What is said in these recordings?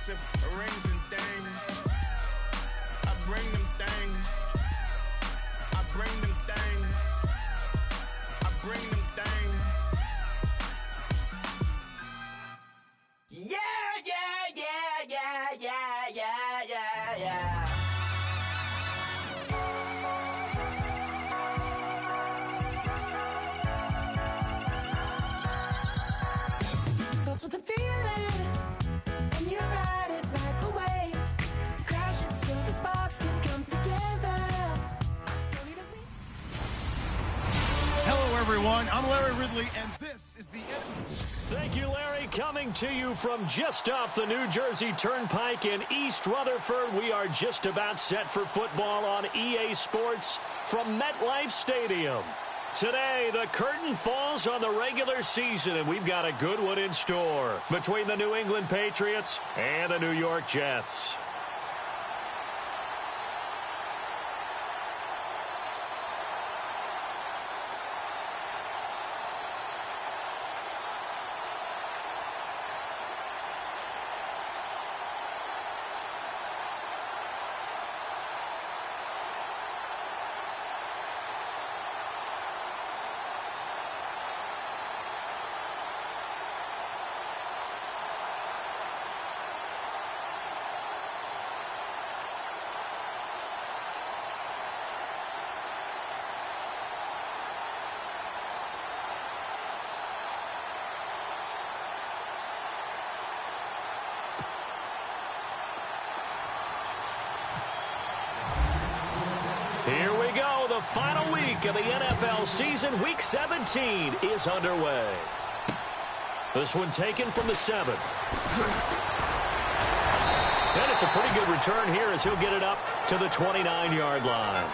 expensive rings and things. I bring them things. I bring them things. I bring them things. Yeah, yeah, yeah, yeah, yeah, yeah, yeah, yeah. Starts with a feeling, and you ride it like a wave. Crashing so the sparks can come together. Hello, everyone. I'm Larry Ridley, and this is the end. Thank you, Larry. Coming to you from just off the New Jersey Turnpike in East Rutherford. We are just about set for football on EA Sports from MetLife Stadium. Today, the curtain falls on the regular season, and we've got a good one in store between the New England Patriots and the New York Jets. Here we go. The final week of the NFL season. Week 17 is underway. This one taken from the 7. And it's a pretty good return here as he'll get it up to the 29-yard line.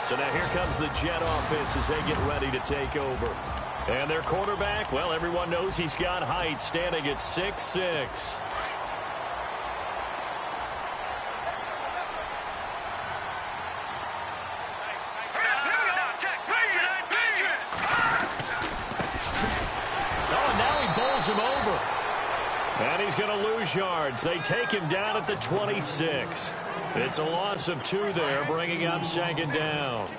So now here comes the Jet offense as they get ready to take over. And their quarterback, well, everyone knows he's got height, standing at 6'6". Him over. And he's going to lose yards. They take him down at the 26. It's a loss of 2 there, bringing up 2nd down.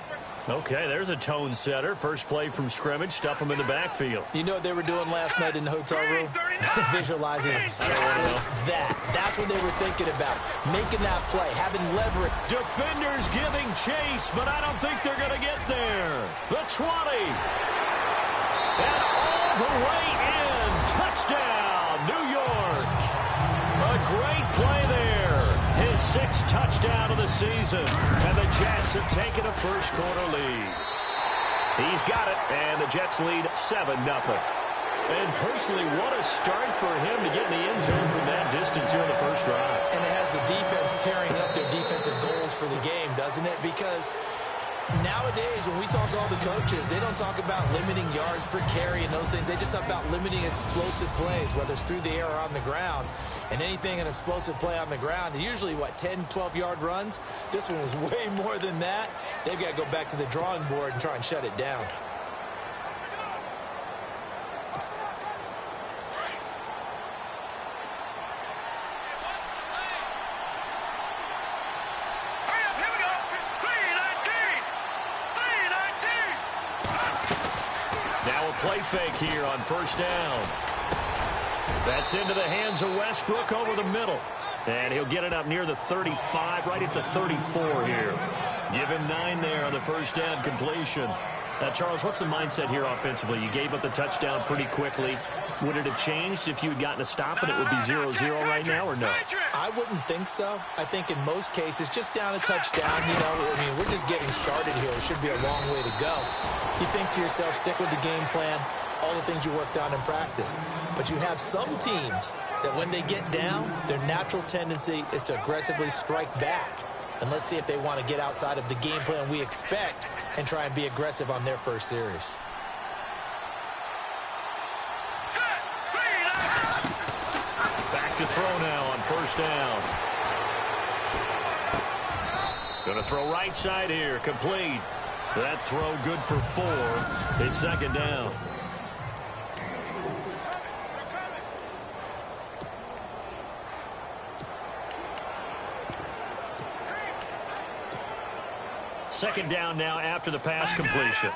Okay, there's a tone setter. First play from scrimmage, stuff him in the backfield. You know what they were doing last night in the hotel room? Visualizing exactly that. That's what they were thinking about. Making that play, having leverage. Defenders giving chase, but I don't think they're going to get there. The 20. And all the way in. Touchdown, New York. A great play there. His 6th touchdown of the season. And the Jets have taken a first-quarter lead. He's got it, and the Jets lead 7-0. And personally, what a start for him to get in the end zone from that distance here in the first drive. And it has the defense tearing up their defensive goals for the game, doesn't it? Because nowadays, when we talk to all the coaches, they don't talk about limiting yards per carry and those things. They just talk about limiting explosive plays, whether it's through the air or on the ground. And anything an explosive play on the ground, usually, 10, 12-yard runs? This one was way more than that. They've got to go back to the drawing board and try and shut it down. Play fake here on first down. That's into the hands of Westbrook over the middle. And he'll get it up near the 35, right at the 34 here. Give him 9 there on the first down completion. Now, Charles, what's the mindset here offensively? You gave up the touchdown pretty quickly. Would it have changed if you had gotten a stop and it would be 0-0 right now, or no? I wouldn't think so. I think in most cases, just down a touchdown, we're just getting started here. It should be a long way to go. You think to yourself, stick with the game plan, all the things you worked on in practice. But you have some teams that when they get down, their natural tendency is to aggressively strike back. And let's see if they want to get outside of the game plan we expect and try and be aggressive on their first series. Back to throw now on first down. Going to throw right side here, complete. That throw good for 4. It's 2nd down. second down now after the pass completion.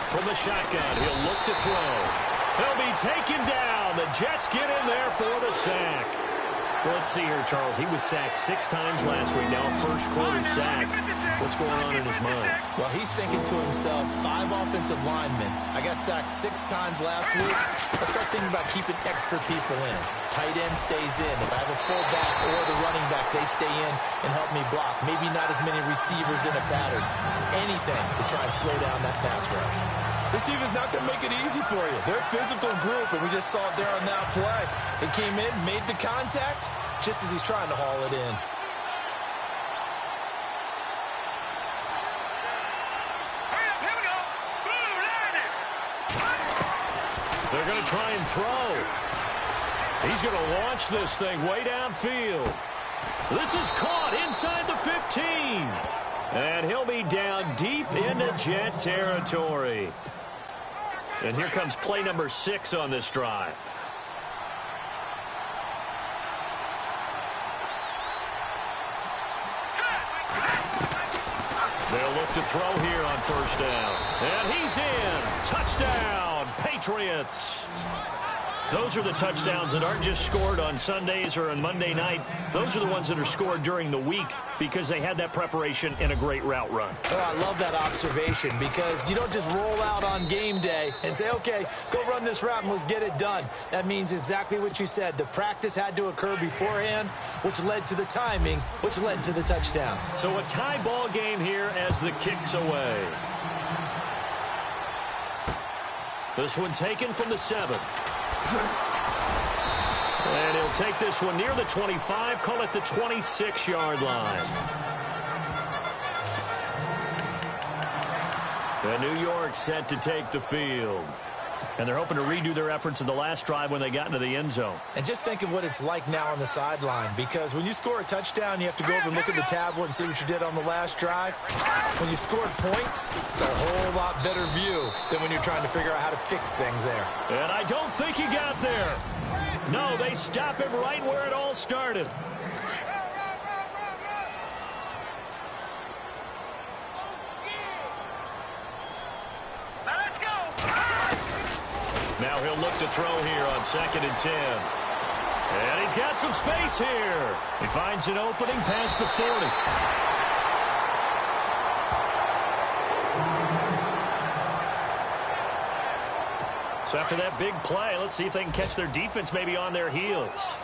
From the shotgun, he'll look to throw. He'll be taken down. The Jets get in there for the sack. Well, let's see here, Charles. He was sacked 6 times last week. Now first quarter sack. What's going on in his mind? Well, he's thinking to himself, 5 offensive linemen. I got sacked 6 times last week. Let's start thinking about keeping extra people in. Tight end stays in. If I have a fullback or the running back, they stay in and help me block. Maybe not as many receivers in a pattern. Anything to try and slow down that pass rush. This team is not going to make it easy for you. They're a physical group, and we just saw it there on that play. They came in, made the contact, just as he's trying to haul it in. They're going to try and throw. He's going to launch this thing way downfield. This is caught inside the 15. And he'll be down deep into Jet territory. And here comes play number 6 on this drive. They'll look to throw here on first down. And he's in. Touchdown, Patriots. Those are the touchdowns that aren't just scored on Sundays or on Monday night. Those are the ones that are scored during the week because they had that preparation in a great route run. Oh, I love that observation because you don't just roll out on game day and say, okay, go run this route and let's get it done. That means exactly what you said. The practice had to occur beforehand, which led to the timing, which led to the touchdown. So a tie ball game here as the kick's away. This one taken from the 7. And he'll take this one near the 25, call it the 26-yard line. And New York set to take the field. And they're hoping to redo their efforts in the last drive when they got into the end zone. And just think of what it's like now on the sideline, because when you score a touchdown, you have to go over and look at the tablet and see what you did on the last drive. When you scored points, it's a whole lot better view than when you're trying to figure out how to fix things there. And I don't think he got there. No, they stop him right where it all started. Now he'll look to throw here on 2nd and 10. And he's got some space here. He finds an opening past the 40. So after that big play, let's see if they can catch their defense maybe on their heels.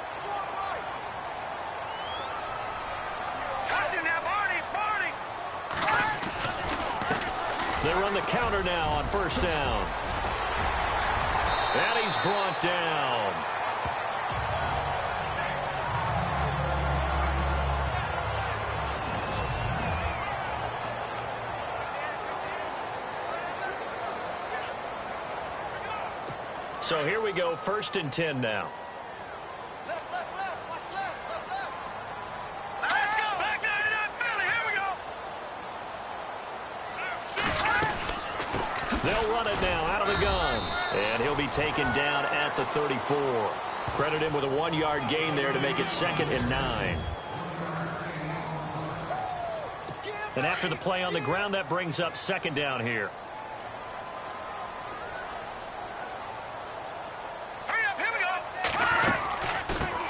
They run the counter now on first down. And he's brought down. So here we go, 1st and 10 now. Let's go. Back 99 Philly. Here we go. They'll run it now out of the gun. And he'll be taken down at the 34. Credit him with a 1-yard gain there to make it 2nd and 9. And after the play on the ground, that brings up 2nd down here.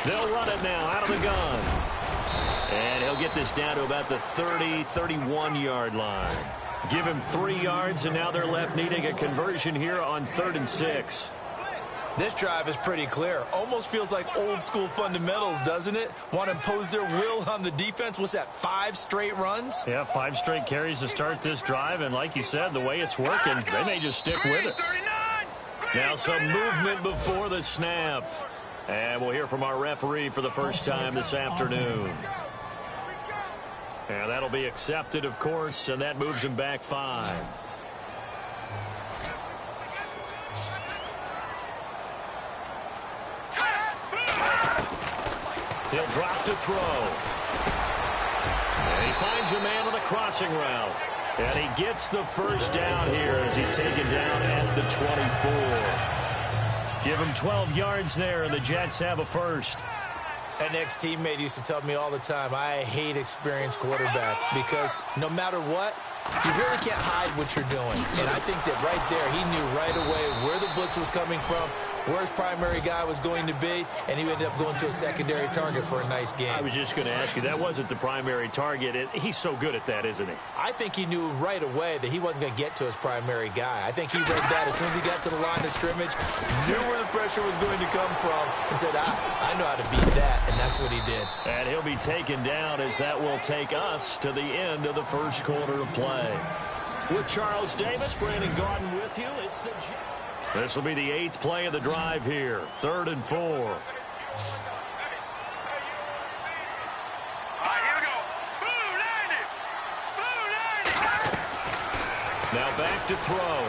They'll run it now out of the gun. And he'll get this down to about the 30, 31-yard line. Give him 3 yards, and now they're left needing a conversion here on 3rd and 6. This drive is pretty clear. Almost feels like old-school fundamentals, doesn't it? Want to impose their will on the defense. What's that, 5 straight runs? Yeah, 5 straight carries to start this drive, and like you said, the way it's working, they may just stick with it. Now some movement before the snap. And we'll hear from our referee for the first time this afternoon. And that'll be accepted, of course, and that moves him back 5. He'll drop to throw. And he finds a man on the crossing route. And he gets the first down here as he's taken down at the 24. Give him 12 yards there, and the Jets have a first. An ex-teammate used to tell me all the time, I hate experienced quarterbacks because no matter what, you really can't hide what you're doing. And I think that right there, he knew right away where the blitz was coming from, where his primary guy was going to be, and he ended up going to a secondary target for a nice game. I was just going to ask you, that wasn't the primary target. He's so good at that, isn't he? I think he knew right away that he wasn't going to get to his primary guy. I think he read that as soon as he got to the line of scrimmage, knew where the pressure was going to come from, and said, I know how to beat that, and that's what he did. And he'll be taken down as that will take us to the end of the first quarter of play. With Charles Davis, Brandon Gaudin with you, it's the Jets. This will be the 8th play of the drive here. 3rd and 4. All right, here we go. Now back to throw.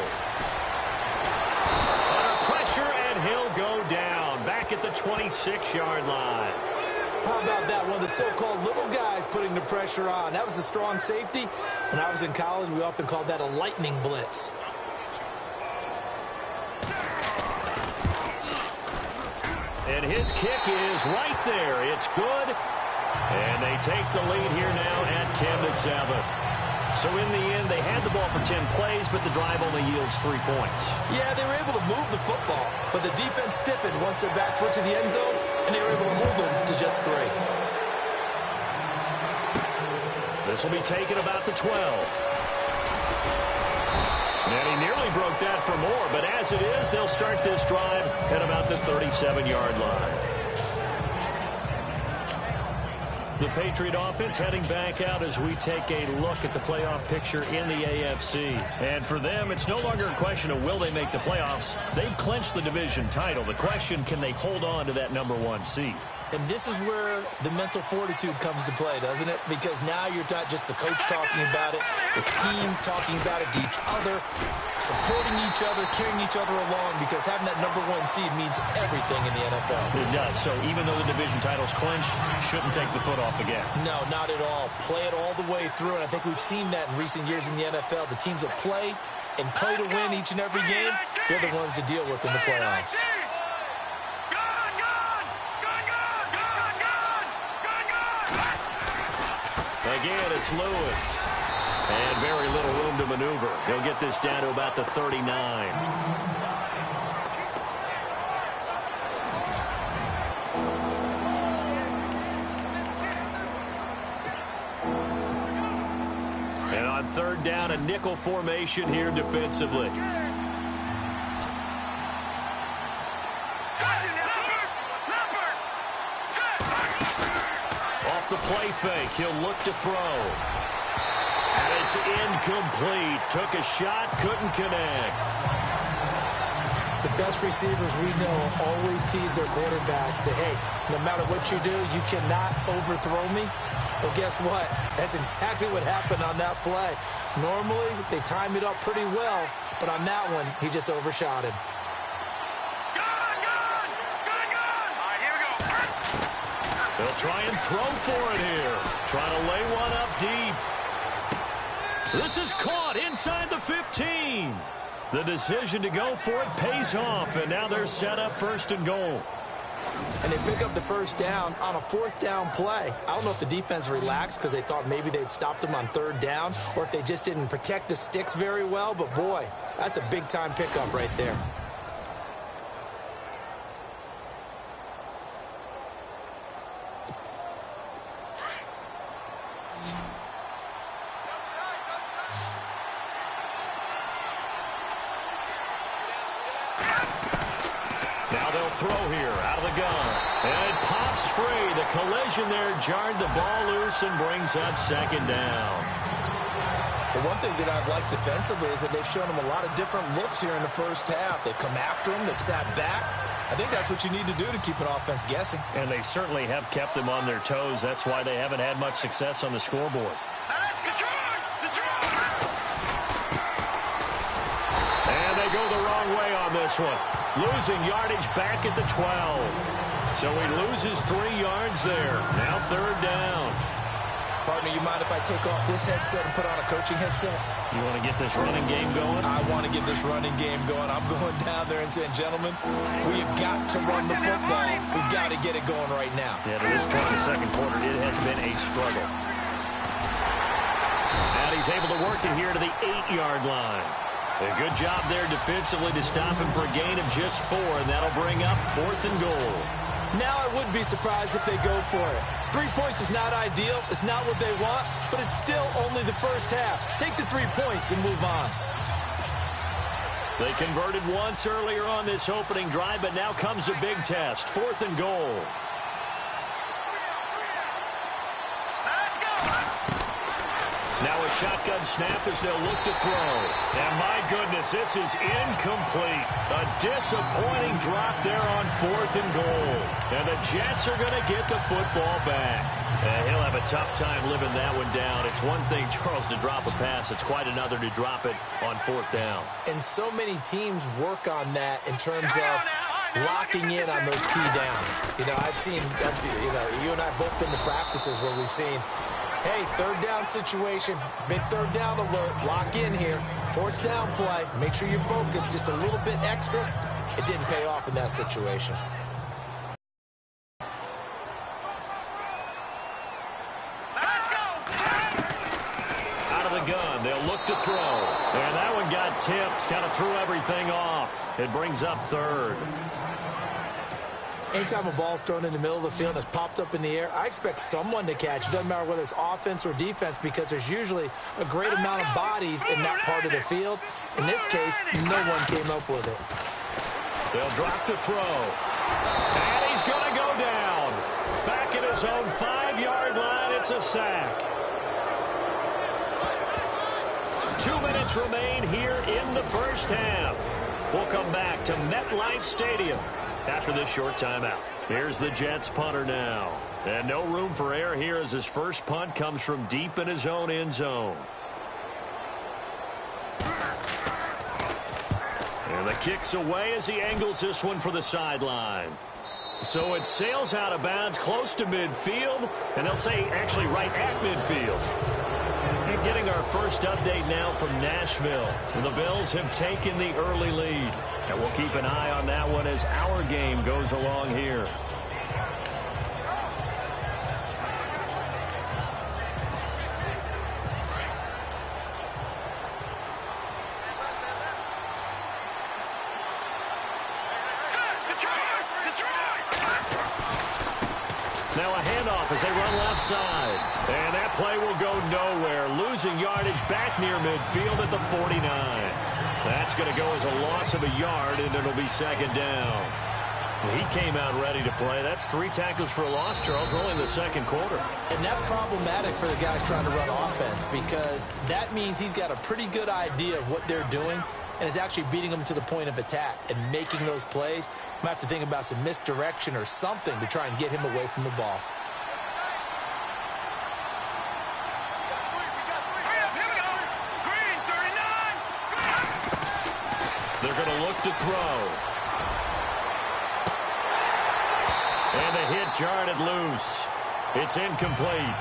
Under pressure, and he'll go down. Back at the 26-yard line. How about that? One of the so-called little guys putting the pressure on. That was the strong safety. When I was in college, we often called that a lightning blitz. And his kick is right there. It's good. And they take the lead here now at 10-7. So in the end, they had the ball for 10 plays, but the drive only yields 3 points. Yeah, they were able to move the football, but the defense stiffened once their backs went to the end zone, and they were able to hold them to just 3. This will be taken about the 12. And he nearly broke that for more, but as it is, they'll start this drive at about the 37-yard line. The Patriot offense heading back out as we take a look at the playoff picture in the AFC. And for them, it's no longer a question of will they make the playoffs. They've clinched the division title. The question, can they hold on to that #1 seed? And this is where the mental fortitude comes to play, doesn't it? Because now you're not just the coach talking about it, this team talking about it to each other, supporting each other, carrying each other along, because having that #1 seed means everything in the NFL. It does. So even though the division title's clinched, shouldn't take the foot off again. No, not at all. Play it all the way through, and I think we've seen that in recent years in the NFL. The teams that play and play to win each and every game, they're the ones to deal with in the playoffs. Again, it's Lewis. And very little room to maneuver. He'll get this down to about the 39. And on 3rd down, a nickel formation here defensively. The play fake. He'll look to throw. And it's incomplete. Took a shot, couldn't connect. The best receivers we know always tease their quarterbacks that, hey, no matter what you do, you cannot overthrow me. Well, guess what? That's exactly what happened on that play. Normally, they time it up pretty well, but on that one, he just overshot him. They'll try and throw for it here. Trying to lay one up deep. This is caught inside the 15. The decision to go for it pays off, and now they're set up 1st and goal. And they pick up the 1st down on a 4th down play. I don't know if the defense relaxed because they thought maybe they'd stopped them on 3rd down, or if they just didn't protect the sticks very well, but boy, that's a big-time pickup right there. Now they'll throw here out of the gun. And it pops free. The collision there jarred the ball loose and brings up 2nd down. Well, one thing that I've liked defensively is that they've shown them a lot of different looks here in the 1st half. They've come after them. They've sat back. I think that's what you need to do to keep an offense guessing. And they certainly have kept them on their toes. That's why they haven't had much success on the scoreboard. And they go the wrong way on this one. Losing yardage back at the 12. So he loses 3 yards there. Now 3rd down. Partner, you mind if I take off this headset and put on a coaching headset? You want to get this running game going? I want to get this running game going. I'm going down there and saying, gentlemen, we have got to run the football. We've got to get it going right now. Yeah, to this point in the second quarter, it has been a struggle. And he's able to work it here to the 8-yard line. A good job there defensively to stop him for a gain of just 4, and that'll bring up 4th and goal. Now I would be surprised if they go for it. 3 points is not ideal. It's not what they want, but it's still only the first half. Take the 3 points and move on. They converted once earlier on this opening drive, but now comes a big test. 4th and goal. Now a shotgun snap as they'll look to throw. And my goodness, this is incomplete. A disappointing drop there on 4th and goal. And the Jets are going to get the football back. And he'll have a tough time living that one down. It's one thing, Charles, to drop a pass. It's quite another to drop it on 4th down. And so many teams work on that in terms of locking in on those key downs. You know, I've seen, you and I have both been to practices where we've seen, hey, 3rd down situation, big 3rd down alert, lock in here, 4th down play, make sure you focus just a little bit extra. It didn't pay off in that situation. Out of the gun, they'll look to throw. And that one got tipped, kind of threw everything off. It brings up 3rd. Anytime a ball's thrown in the middle of the field and it's popped up in the air, I expect someone to catch. It doesn't matter whether it's offense or defense because there's usually a great amount of bodies in that part of the field. In this case, no one came up with it. They'll drop the throw. And he's going to go down. Back at his own 5-yard line, it's a sack. 2 minutes remain here in the first half. We'll come back to MetLife Stadium after this short timeout. Here's the Jets punter now. And no room for error here as his first punt comes from deep in his own end zone. And the kick's away as he angles this one for the sideline. So it sails out of bounds close to midfield, and they'll say actually right at midfield. And getting our first update now from Nashville. The Bills have taken the early lead. And we'll keep an eye on that one as our game goes along here. Now a handoff as they run left side. And that play will go nowhere. Losing yardage back near midfield at the 49. That's going to go as a loss of a yard, and it'll be 2nd down. He came out ready to play. That's 3 tackles for a loss, Charles. We're only in the second quarter. And that's problematic for the guys trying to run offense because that means he's got a pretty good idea of what they're doing and is actually beating them to the point of attack and making those plays. Might have to think about some misdirection or something to try and get him away from the ball. They're going to look to throw. And the hit jarred it loose. It's incomplete.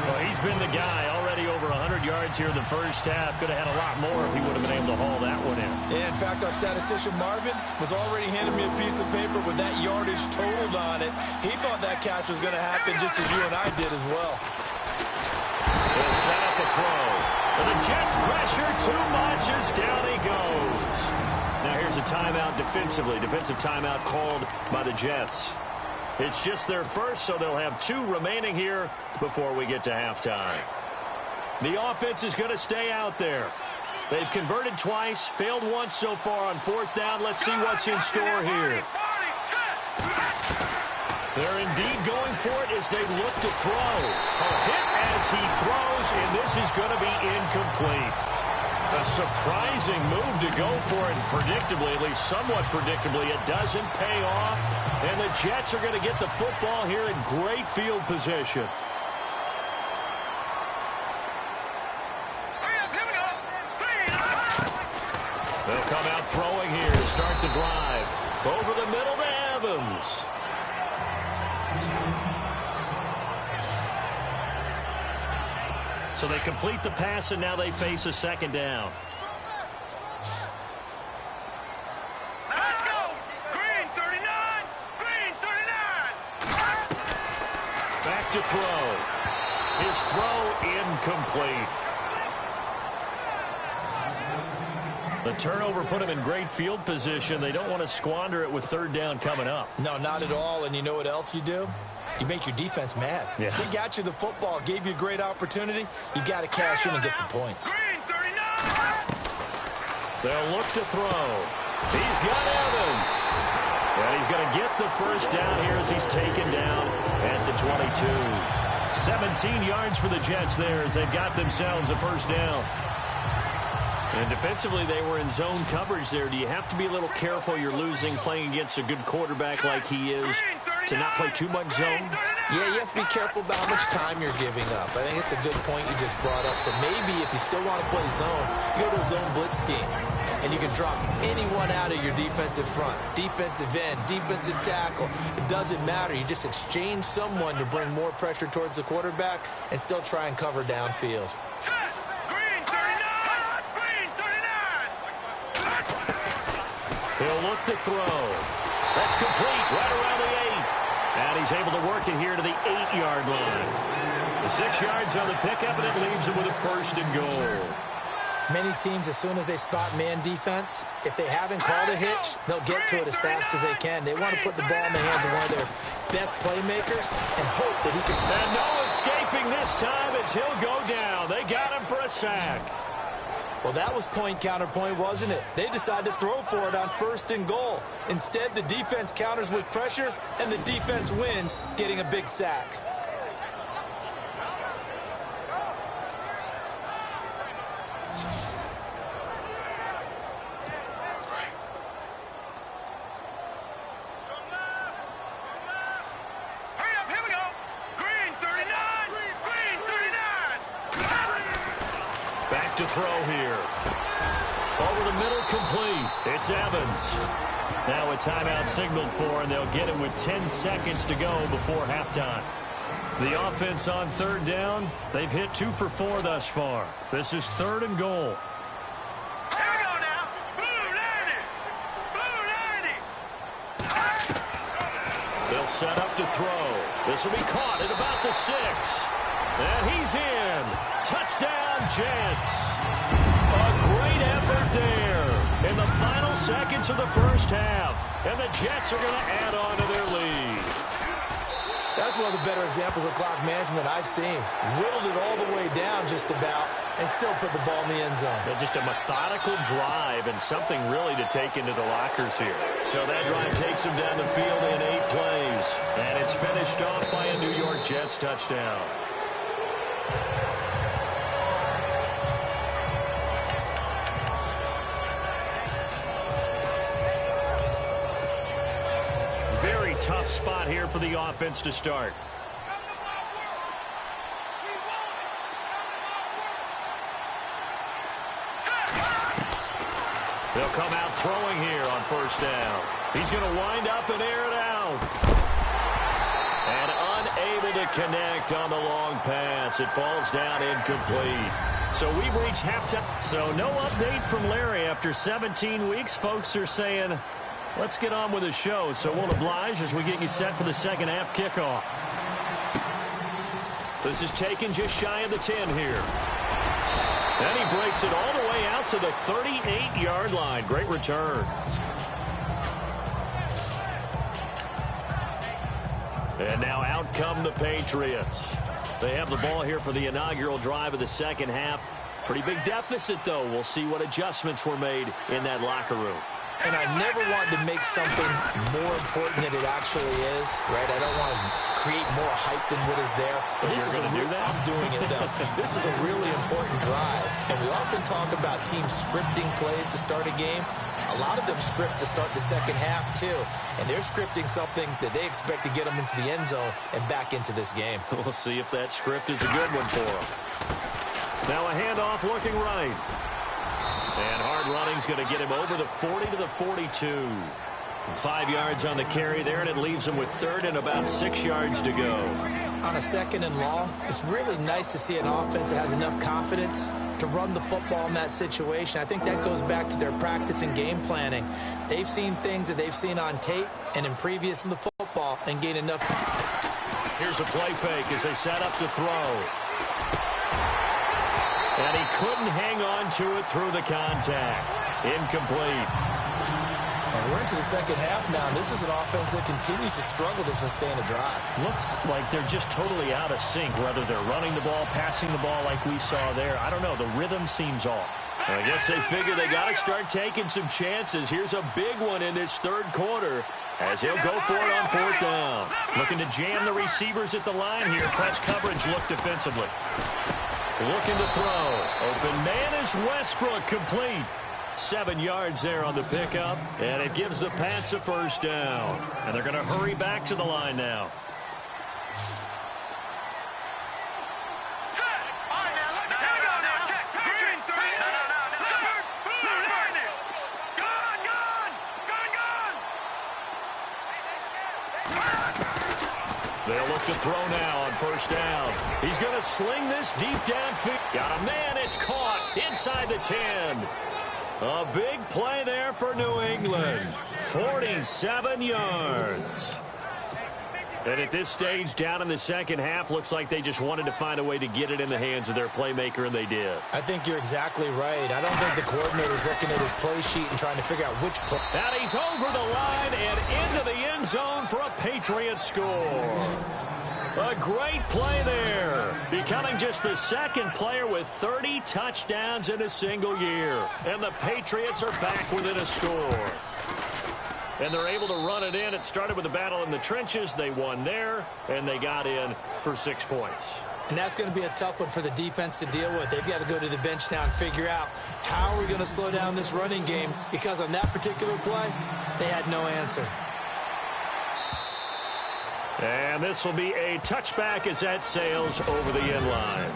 Well, he's been the guy already over 100 yards here in the first half. Could have had a lot more if he would have been able to haul that one in. Yeah, in fact, our statistician Marvin was already handing me a piece of paper with that yardage totaled on it. He thought that catch was going to happen just as you and I did as well. He'll set up a throw. And the Jets pressure too much as down he goes. Now here's a timeout defensively. Defensive timeout called by the Jets. It's just their first, so they'll have 2 remaining here before we get to halftime. The offense is going to stay out there. They've converted twice, failed once so far on 4th down. Let's see what's in store here. They're indeed going for it as they look to throw. A hit as he throws, and this is going to be incomplete. A surprising move to go for it, and predictably, at least somewhat predictably, it doesn't pay off. And the Jets are going to get the football here in great field position. They'll come out throwing here to start the drive. Over the middle to Evans. So they complete the pass, and now they face a second down. Let's go! Green 39! Green 39! Back to throw. His throw incomplete. The turnover put him in great field position. They don't want to squander it with third down coming up. No, not at all. And you know what else you do? You make your defense mad. Yeah. They got you the football, gave you a great opportunity. You got to cash in and get some points. Green 39! They'll look to throw. He's got Evans. And he's going to get the first down here as he's taken down at the 22. 17 yards for the Jets there as they've got themselves a first down. And defensively, they were in zone coverage there. Do you have to be a little careful you're losing playing against a good quarterback like he is to not play too much zone? Yeah, you have to be careful about how much time you're giving up. I think it's a good point you just brought up. So maybe if you still want to play zone, you go to a zone blitz scheme. And you can drop anyone out of your defensive front. Defensive end, defensive tackle. It doesn't matter. You just exchange someone to bring more pressure towards the quarterback and still try and cover downfield. Green 39! Green 39! He'll look to throw. That's complete right around the 8. And he's able to work it here to the 8-yard line. The 6 yards on the pickup, and it leaves him with a first and goal. Many teams, as soon as they spot man defense, if they haven't called a hitch, they'll get to it as fast as they can. They want to put the ball in the hands of one of their best playmakers and hope that he can... And no escaping this time as he'll go down. They got him for a sack. Well, that was point counterpoint, wasn't it? They decided to throw for it on first and goal. Instead, the defense counters with pressure, and the defense wins, getting a big sack. Hurry up, here we go! Green 39! Green 39! Back to throw here. Over the middle, complete. It's Evans. Now a timeout signaled for, and they'll get him with 10 seconds to go before halftime. The offense on third down, they've hit 2 for 4 thus far. This is third and goal. Here we go now! Blue 90! Blue 90! They'll set up to throw. This will be caught at about the 6. And he's in. Touchdown, Jets. A great effort there in the final seconds of the first half. And the Jets are going to add on to their lead. That's one of the better examples of clock management I've seen. Whittled it all the way down just about and still put the ball in the end zone. Just a methodical drive and something really to take into the lockers here. So that drive takes them down the field in 8 plays. And it's finished off by a New York Jets touchdown. Very tough spot here for the offense to start. They'll come out throwing here on first down. He's going to wind up and air it out. And unable to connect on the long pass. It falls down incomplete. So we've reached halftime. So no update from Larry after 17 weeks. Folks are saying, let's get on with the show. So we'll oblige as we get you set for the second half kickoff. This is taken just shy of the 10 here. And he breaks it all the way out to the 38-yard line. Great return. And now out come the Patriots. They have the ball here for the inaugural drive of the second half. Pretty big deficit, though. We'll see what adjustments were made in that locker room. And I never wanted to make something more important than it actually is, right? I don't want to create more hype than what is there. But this is You're gonna do that? I'm doing it, though. This is a really important drive. And we often talk about teams scripting plays to start a game. A lot of them script to start the second half, too. And they're scripting something that they expect to get them into the end zone and back into this game. We'll see if that script is a good one for them. Now a handoff looking right. And hard running's going to get him over the 40 to the 42. 5 yards on the carry there, and it leaves them with third and about 6 yards to go. On a second and long, it's really nice to see an offense that has enough confidence to run the football in that situation. I think that goes back to their practice and game planning. They've seen things that they've seen on tape and in previous in the football and gain enough. Here's a play fake as they set up to throw. And he couldn't hang on to it through the contact. Incomplete. And we're into the second half now, and this is an offense that continues to struggle to sustain a drive. Looks like they're just totally out of sync, whether they're running the ball, passing the ball like we saw there. I don't know. The rhythm seems off. I guess they figure they got to start taking some chances. Here's a big one in this third quarter as he'll go for it on fourth down. Looking to jam the receivers at the line here. Press coverage look defensively. Looking to throw. Open man is Westbrook, complete. 7 yards there on the pickup, and it gives the Pats a first down. And they're going to hurry back to the line now. They'll look to throw now on first down. He's going to sling this deep downfield. Got a man, it's caught inside the 10. A big play there for New England. 47 yards. And at this stage, down in the second half, looks like they just wanted to find a way to get it in the hands of their playmaker, and they did. I think you're exactly right. I don't think the coordinator's looking at his play sheet and trying to figure out which play. And he's over the line and into the end zone for a Patriot score. A great play there, becoming just the second player with 30 touchdowns in a single year. And the Patriots are back within a score. And they're able to run it in. It started with a battle in the trenches. They won there, and they got in for 6 points. And that's going to be a tough one for the defense to deal with. They've got to go to the bench now and figure out how are we going to slow down this running game, because on that particular play, they had no answer. And this will be a touchback as that sails over the end line.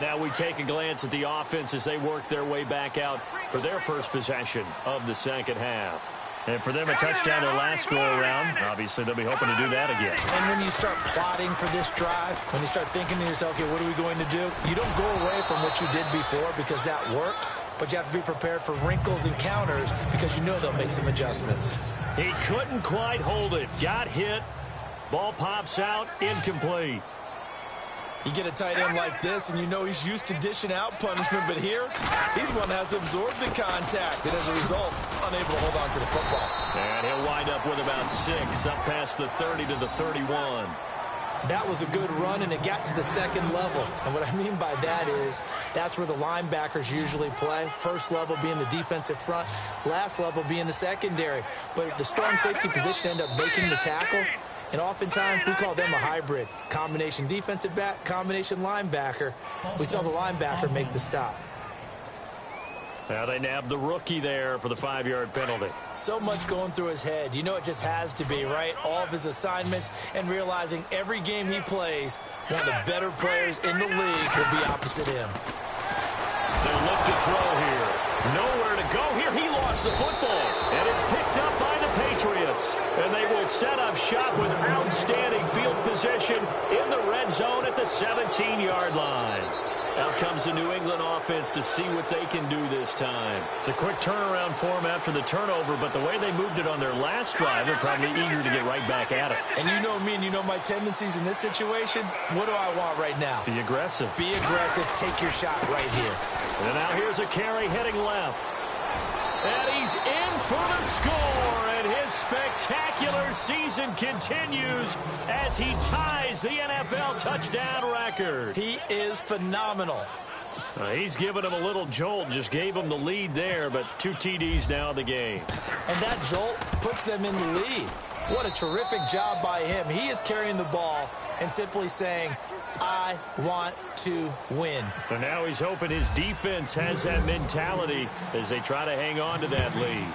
Now we take a glance at the offense as they work their way back out for their first possession of the second half. And for them, a touchdown their last go-around. Obviously, they'll be hoping to do that again. And when you start plotting for this drive, when you start thinking to yourself, okay, what are we going to do? You don't go away from what you did before because that worked. But you have to be prepared for wrinkles and counters because you know they'll make some adjustments. He couldn't quite hold it. Got hit. Ball pops out. Incomplete. You get a tight end like this, and you know he's used to dishing out punishment. But here, he's one that has to absorb the contact. And as a result, unable to hold on to the football. And he'll wind up with about 6 up past the 30 to the 31. That was a good run, and it got to the second level. And what I mean by that is that's where the linebackers usually play. First level being the defensive front, last level being the secondary. But the strong safety position ended up making the tackle. And oftentimes we call them a hybrid. Combination defensive back, combination linebacker. We saw the linebacker make the stop. Now they nabbed the rookie there for the 5-yard penalty. So much going through his head. You know it just has to be, right? All of his assignments and realizing every game he plays, one of the better players in the league will be opposite him. They look to throw here. Nowhere to go here. He lost the football. And it's picked up by the Patriots. And they will set up shop with outstanding field position in the red zone at the 17-yard line. Out comes the New England offense to see what they can do this time. It's a quick turnaround for them after the turnover, but the way they moved it on their last drive, they're probably eager to get right back at it. And you know me, and you know my tendencies in this situation. What do I want right now? Be aggressive. Be aggressive. Take your shot right here. And now here's a carry heading left. And he's in for the score, and his spectacular season continues as he ties the NFL touchdown record. He is phenomenal. He's given him a little jolt, just gave him the lead there, but 2 TDs now in the game. And that jolt puts them in the lead. What a terrific job by him. He is carrying the ball and simply saying, I want to win. And now he's hoping his defense has that mentality as they try to hang on to that lead.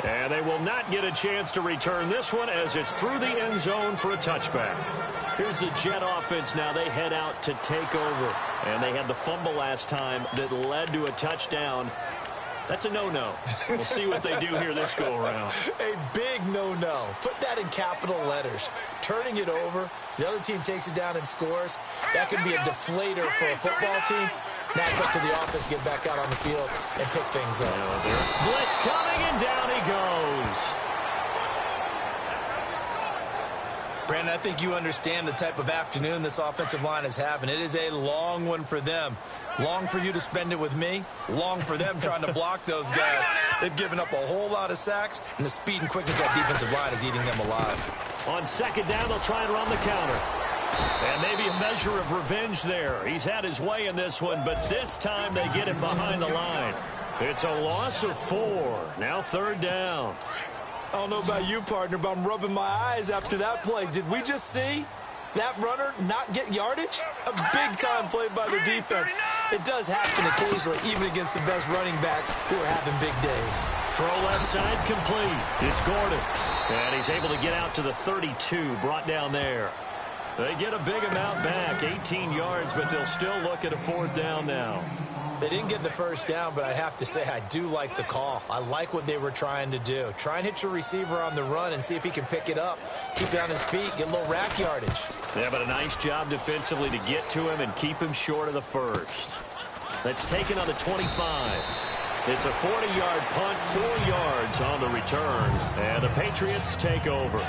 And they will not get a chance to return this one as it's through the end zone for a touchback. Here's the Jet offense now. They head out to take over. And they had the fumble last time that led to a touchdown. That's a no-no. We'll see what they do here this go-around. A big no-no. Put that in capital letters. Turning it over, the other team takes it down and scores. That could be a deflator for a football team. Now it's up to the offense to get back out on the field and pick things up. Blitz coming, and down he goes. Brandon, I think you understand the type of afternoon this offensive line is having. It is a long one for them. Long for you to spend it with me. Long for them trying to block those guys. They've given up a whole lot of sacks, and the speed and quickness of that defensive line is eating them alive. On second down, they'll try and run the counter. And maybe a measure of revenge there. He's had his way in this one, but this time they get him behind the line. It's a loss of 4. Now third down. I don't know about you, partner, but I'm rubbing my eyes after that play. Did we just see that runner not get yardage? A big-time play by the defense. It does happen occasionally, even against the best running backs who are having big days. Throw left side complete. It's Gordon. And he's able to get out to the 32, brought down there. They get a big amount back, 18 yards, but they'll still look at a fourth down now. They didn't get the first down, but I have to say I do like the call. I like what they were trying to do. Try and hit your receiver on the run and see if he can pick it up. Keep it on his feet, get a little rack yardage. Yeah, but a nice job defensively to get to him and keep him short of the first. That's taken on the 25. It's a 40-yard punt, 4 yards on the return, and the Patriots take over.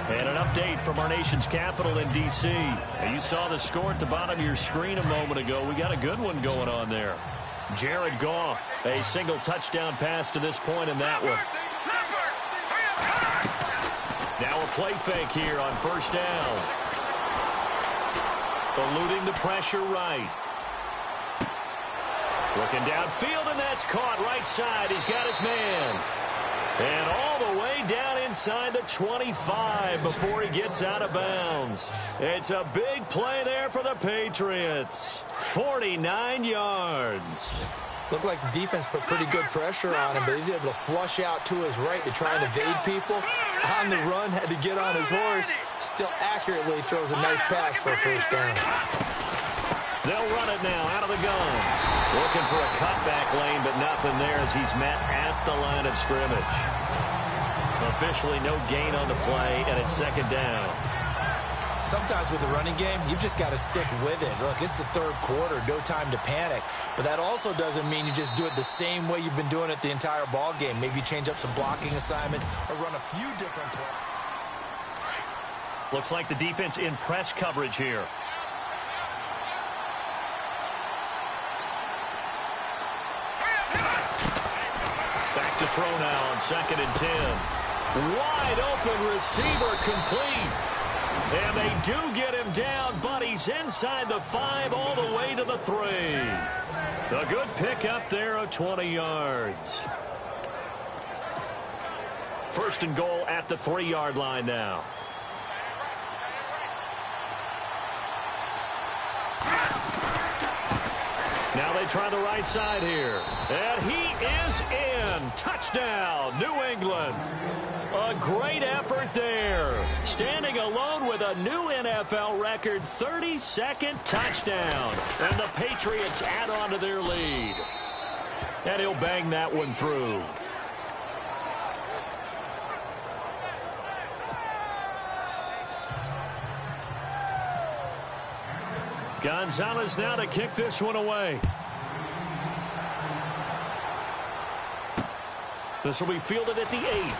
And an update from our nation's capital in D.C. You saw the score at the bottom of your screen a moment ago. We got a good one going on there. Jared Goff, a single touchdown pass to this point in that one. Now a play fake here on first down. Eluding the pressure right. Looking downfield, and that's caught right side. He's got his man. And all the way down inside the 25 before he gets out of bounds. It's a big play there for the Patriots. 49 yards. Looked like the defense put pretty good pressure on him, but he's able to flush out to his right to try and evade people. On the run, had to get on his horse. Still accurately throws a nice pass for a first down. They'll run it now out of the gun. Looking for a cutback lane, but nothing there as he's met at the line of scrimmage. Officially no gain on the play, and it's second down. Sometimes with the running game, you've just got to stick with it. Look, it's the third quarter, no time to panic. But that also doesn't mean you just do it the same way you've been doing it the entire ball game. Maybe you change up some blocking assignments or run a few different plays. Looks like the defense in press coverage here. Back to throw now on second and 10. Wide open receiver complete. And they do get him down, but he's inside the 5 all the way to the 3. A good pickup there of 20 yards. First and goal at the 3-yard line now. Now they try the right side here. And he is in. Touchdown, New England. A great effort there. Standing alone with a new NFL record 32nd touchdown. And the Patriots add on to their lead. And he'll bang that one through. Gonzalez now to kick this one away. This will be fielded at the 8.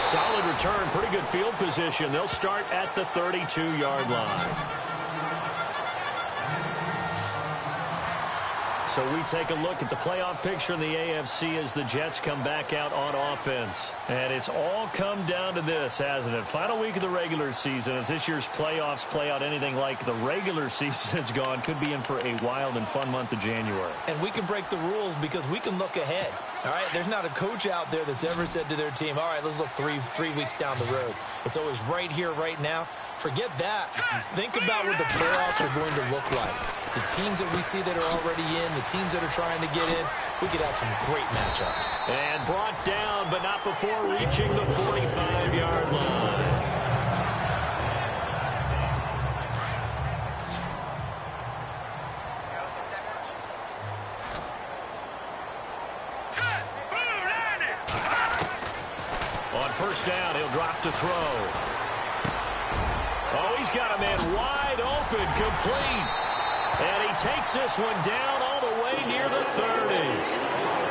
Solid return, pretty good field position. They'll start at the 32-yard line. So we take a look at the playoff picture in the AFC as the Jets come back out on offense. And it's all come down to this, hasn't it? Final week of the regular season. As this year's playoffs play out anything like the regular season has gone, could be in for a wild and fun month of January. And we can break the rules because we can look ahead. All right, there's not a coach out there that's ever said to their team, all right, let's look three weeks down the road. It's always right here, right now. Forget that. Think about what the playoffs are going to look like. The teams that we see that are already in, the teams that are trying to get in, we could have some great matchups. And brought down, but not before reaching the 45-yard line. On first down, he'll drop to throw. Oh, he's got a man wide open, complete. And he takes this one down all the way near the 30.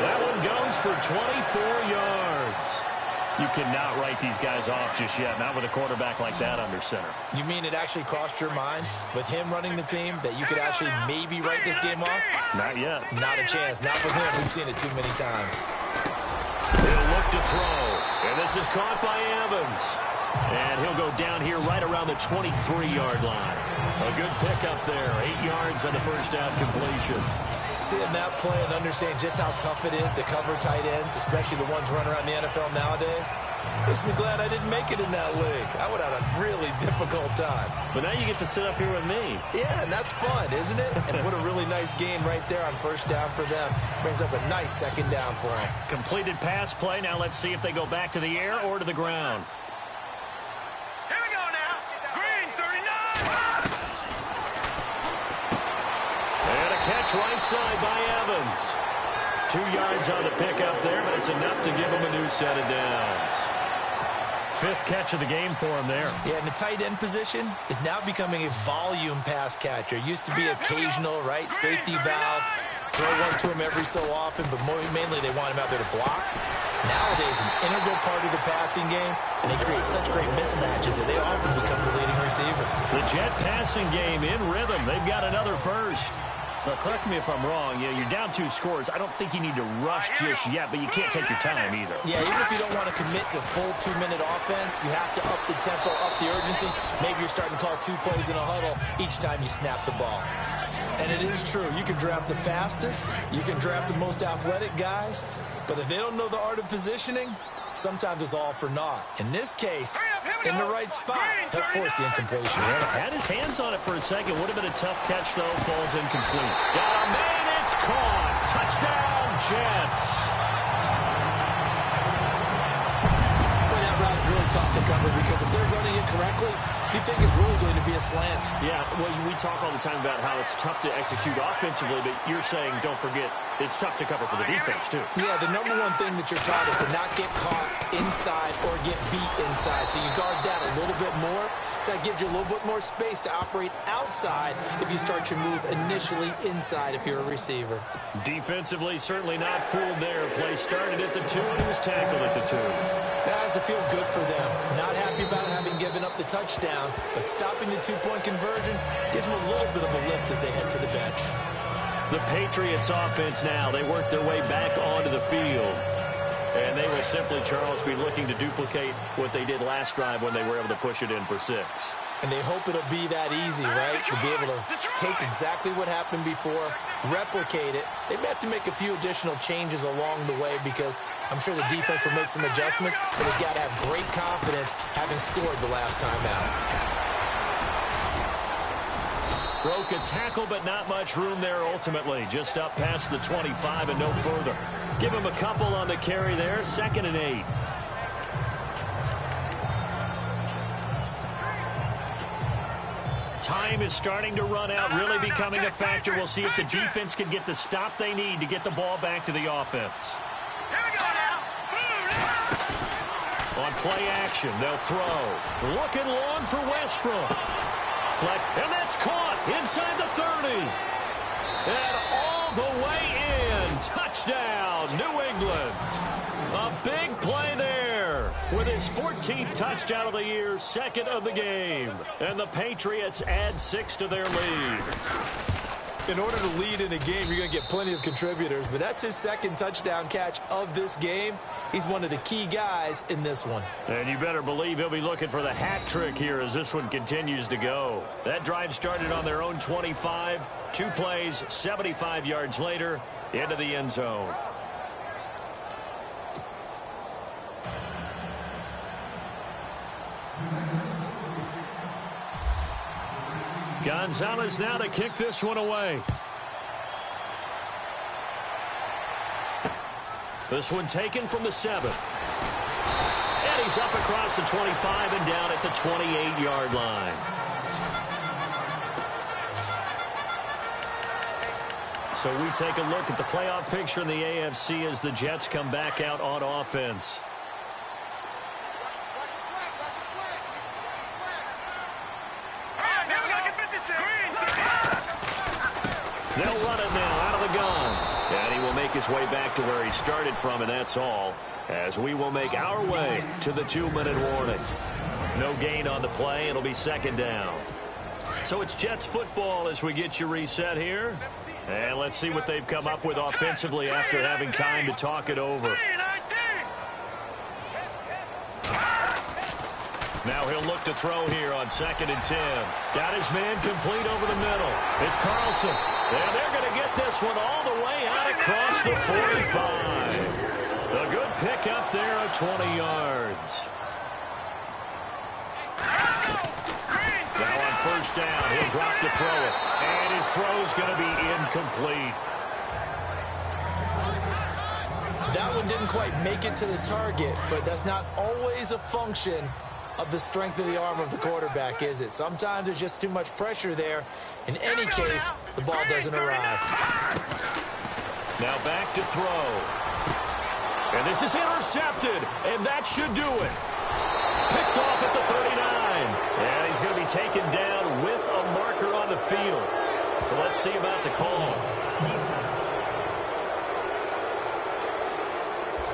That one goes for 24 yards. You cannot write these guys off just yet, not with a quarterback like that under center. You mean it actually crossed your mind with him running the team that you could actually maybe write this game off? Not yet. Not a chance. Not with him. We've seen it too many times. He'll look to throw. And this is caught by Evans. And he'll go down here right around the 23-yard line. A good pickup there. 8 yards on the first down completion. Seeing that play and understanding just how tough it is to cover tight ends, especially the ones running around the NFL nowadays, makes me glad I didn't make it in that league. I would have had a really difficult time. But now you get to sit up here with me. Yeah, and that's fun, isn't it? And what a really nice gain right there on first down for them. Brings up a nice second down for them. Completed pass play. Now let's see if they go back to the air or to the ground. Here we go now. Green 39. And a catch right side by Evans. 2 yards on the pickup there, but it's enough to give him a new set of downs. 5th catch of the game for him there. Yeah, and the tight end position is now becoming a volume pass catcher. Used to be occasional, right? Safety valve. Throw one to him every so often, but mainly they want him out there to block. Nowadays, an integral part of the passing game, and they create such great mismatches that they often become the leading receiver. The Jet passing game in rhythm. They've got another first. But correct me if I'm wrong. Yeah, you're down 2 scores. I don't think you need to rush just yet, but you can't take your time either. Yeah, even if you don't want to commit to full 2-minute offense, you have to up the tempo, up the urgency. Maybe you're starting to call 2 plays in a huddle each time you snap the ball. And it is true. You can draft the fastest. You can draft the most athletic guys. But if they don't know the art of positioning, sometimes it's all for naught. In this case, in the right spot, help force the incompletion. Yeah, had his hands on it for a second. Would have been a tough catch, though. Falls incomplete. Got a man. It's caught. Touchdown, Jets. Boy, that route is really tough to cover because if they're running it correctly, you think it's really going to be a slant. Yeah, well, we talk all the time about how it's tough to execute offensively, but you're saying, don't forget, it's tough to cover for the defense, too. Yeah, the number one thing that you're taught is to not get caught inside or get beat inside. So you guard that a little bit more. So that gives you a little bit more space to operate outside if you start your move initially inside if you're a receiver. Defensively, certainly not fooled there. Play started at the 2, and he was tackled at the 2. That has to feel good for them. Not happy about having given up the touchdown, but stopping the 2-point conversion gives them a little bit of a lift as they head to the bench. The Patriots offense now, they work their way back onto the field. And they will simply, Charles, be looking to duplicate what they did last drive when they were able to push it in for 6. And they hope it'll be that easy, right? To be able to take exactly what happened before, replicate it. They may have to make a few additional changes along the way because I'm sure the defense will make some adjustments, but they've got to have great confidence having scored the last time out. Broke a tackle, but not much room there ultimately. Just up past the 25 and no further. Give him a couple on the carry there. 2nd and 8. Time is starting to run out, really becoming a factor. We'll see if the defense can get the stop they need to get the ball back to the offense. On play action, they'll throw. Looking long for Westbrook. Fleck, and that's caught inside the 30. And all the way in. Touchdown, New England. A big play there with his 14th touchdown of the year, 2nd of the game. And the Patriots add 6 to their lead. In order to lead in a game, you're going to get plenty of contributors, but that's his 2nd touchdown catch of this game. He's one of the key guys in this one. And you better believe he'll be looking for the hat trick here as this one continues to go. That drive started on their own 25. 2 plays, 75 yards later, into the end zone. Gonzalez now to kick this one away. This one taken from the 7. And he's up across the 25 and down at the 28-yard line. So we take a look at the playoff picture in the AFC as the Jets come back out on offense. They'll run it now out of the gun. And he will make his way back to where he started from, and that's all, as we will make our way to the 2-minute warning. No gain on the play. It'll be second down. So it's Jets football as we get you reset here. And let's see what they've come up with offensively after having time to talk it over. Now he'll look to throw here on 2nd and 10. Got his man complete over the middle. It's Carlson. And they're going to get this one all the way out across the 45. A good pick up there of 20 yards. Now on first down, he'll drop to throw it. And his throw's going to be incomplete. That one didn't quite make it to the target, but that's not always a function of the strength of the arm of the quarterback, is it? Sometimes there's just too much pressure there. In any case, the ball doesn't arrive. Now back to throw. And this is intercepted, and that should do it. Picked off at the 39. And he's going to be taken down with a marker on the field. So let's see about the call.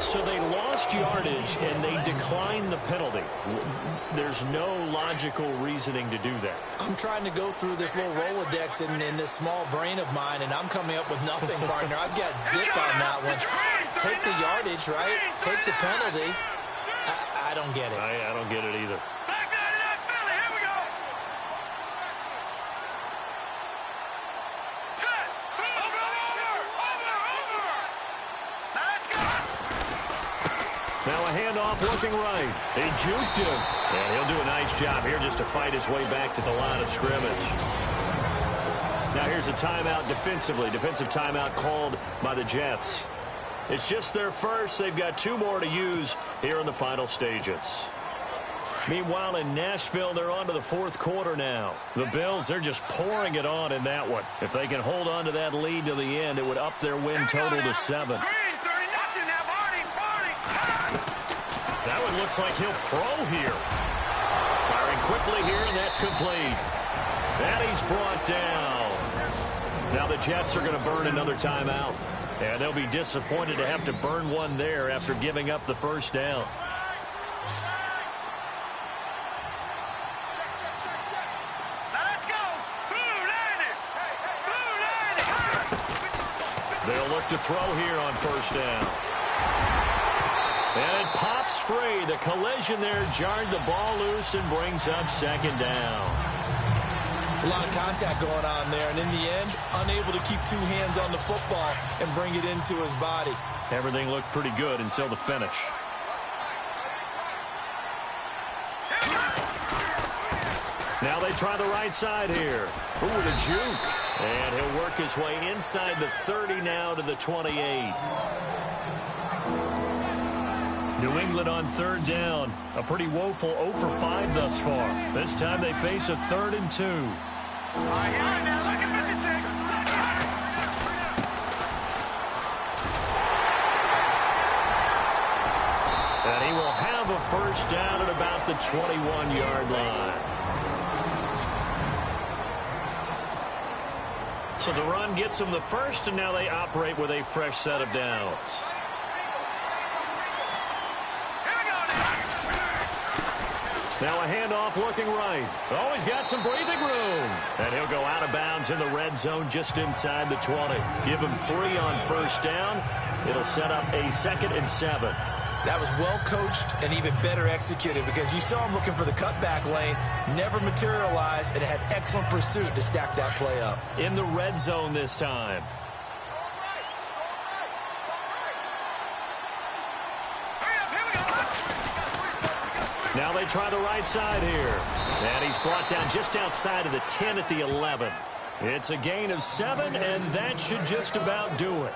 So they lost yardage, and they declined the penalty. There's no logical reasoning to do that. I'm trying to go through this little Rolodex in this small brain of mine, and I'm coming up with nothing, partner. I've got zip on that one. Take the yardage, right? Take the penalty. I don't get it. I don't get it either. Now a handoff looking right. He juked him. And he'll do a nice job here just to fight his way back to the line of scrimmage. Now here's a timeout defensively. Defensive timeout called by the Jets. It's just their first. They've got 2 more to use here in the final stages. Meanwhile, in Nashville, they're on to the 4th quarter now. The Bills, they're just pouring it on in that one. If they can hold on to that lead to the end, it would up their win total to 7. That one looks like he'll throw here. Firing quickly here, and that's complete. And he's brought down. Now the Jets are going to burn another timeout. And they'll be disappointed to have to burn one there after giving up the first down. They'll look to throw here on first down. And it pops free. The collision there jarred the ball loose and brings up second down. It's a lot of contact going on there, and in the end, unable to keep 2 hands on the football and bring it into his body. Everything looked pretty good until the finish. Now they try the right side here. Ooh, the juke. And he'll work his way inside the 30 now to the 28. New England on 3rd down. A pretty woeful 0 for 5 thus far. This time they face a 3rd and 2. And he will have a first down at about the 21-yard line. So the run gets them the first, and now they operate with a fresh set of downs. Now a handoff looking right. Oh, he's got some breathing room. And he'll go out of bounds in the red zone just inside the 20. Give him 3 on first down. It'll set up a 2nd and 7. That was well coached and even better executed because you saw him looking for the cutback lane, never materialized, and had excellent pursuit to stack that play up. In the red zone this time. Now they try the right side here. And he's brought down just outside of the 10 at the 11. It's a gain of 7, and that should just about do it.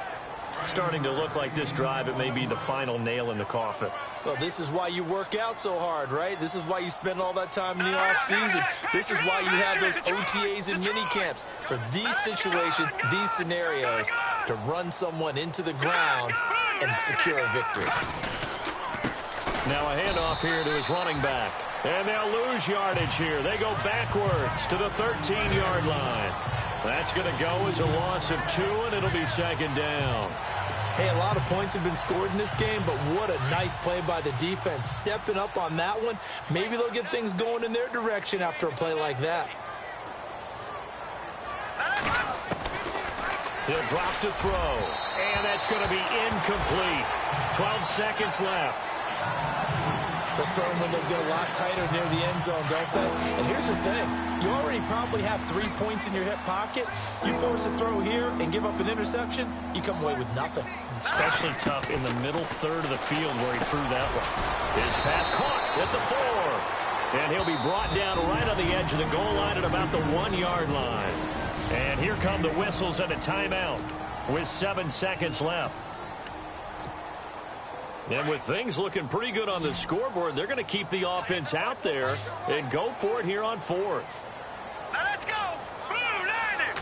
Starting to look like this drive, it may be the final nail in the coffin. Well, this is why you work out so hard, right? This is why you spend all that time in the offseason. This is why you have those OTAs and mini camps. For these situations, these scenarios, to run someone into the ground and secure a victory. Now a handoff here to his running back. And they'll lose yardage here. They go backwards to the 13-yard line. That's going to go as a loss of 2, and it'll be 2nd down. Hey, a lot of points have been scored in this game, but what a nice play by the defense. Stepping up on that one. Maybe they'll get things going in their direction after a play like that. He'll drop to throw, and that's going to be incomplete. 12 seconds left. Those throwing windows get a lot tighter near the end zone, don't they? And here's the thing. You already probably have 3 points in your hip pocket. You force a throw here and give up an interception, you come away with nothing. Especially tough in the middle third of the field where he threw that one. His pass caught at the 4. And he'll be brought down right on the edge of the goal line at about the 1-yard line. And here come the whistles and a timeout with 7 seconds left. And with things looking pretty good on the scoreboard, they're going to keep the offense out there and go for it here on 4th. Let's go! Blue Niners!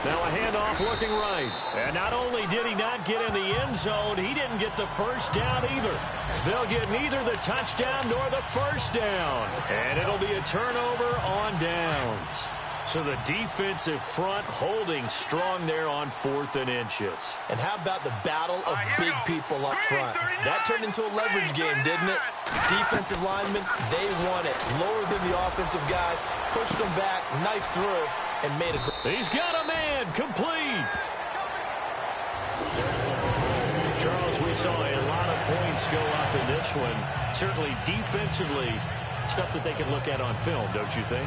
Now a handoff looking right. And not only did he not get in the end zone, he didn't get the first down either. They'll get neither the touchdown nor the first down. And it'll be a turnover on downs. So the defensive front holding strong there on 4th and inches. And how about the battle of big people up front? That turned into a leverage game, didn't it? Defensive linemen, they won it. Lower than the offensive guys, pushed them back, knifed through, and made a... He's got a man, complete. Charles, we saw a lot of points go up in this one. Certainly defensively, stuff that they can look at on film, don't you think?